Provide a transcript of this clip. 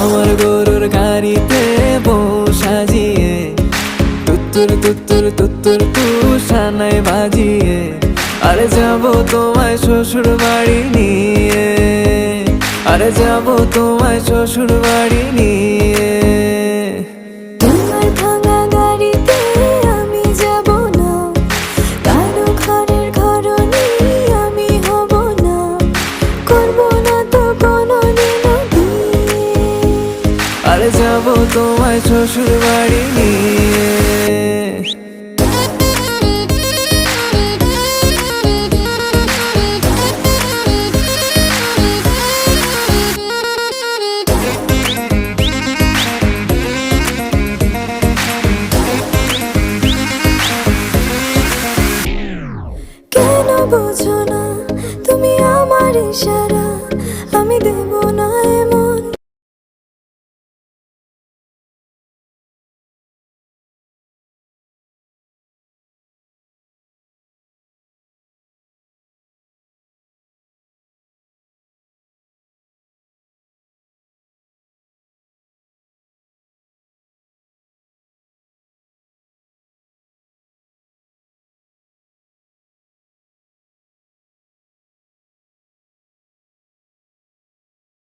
আমার গরুর গাড়িতে বউ সাজিয়ে তুত্তুর তুত্তুর তুত্তুর তুষানায় বাজিয়ে আরে যাবো তোমায় শ্বশুর বাড়ি নিয়ে, আরে যাবো তোমায় শ্বশুর বাড়ি নিয়ে। তোমার ভাঙা গাড়িতে আমি যাব না, কারো ঘরের ঘরনি আমি হব না, করব না তো কোনোদিনও বিয়ে। আরে যাবো তোমায় শ্বশুর বাড়ি নিয়ে।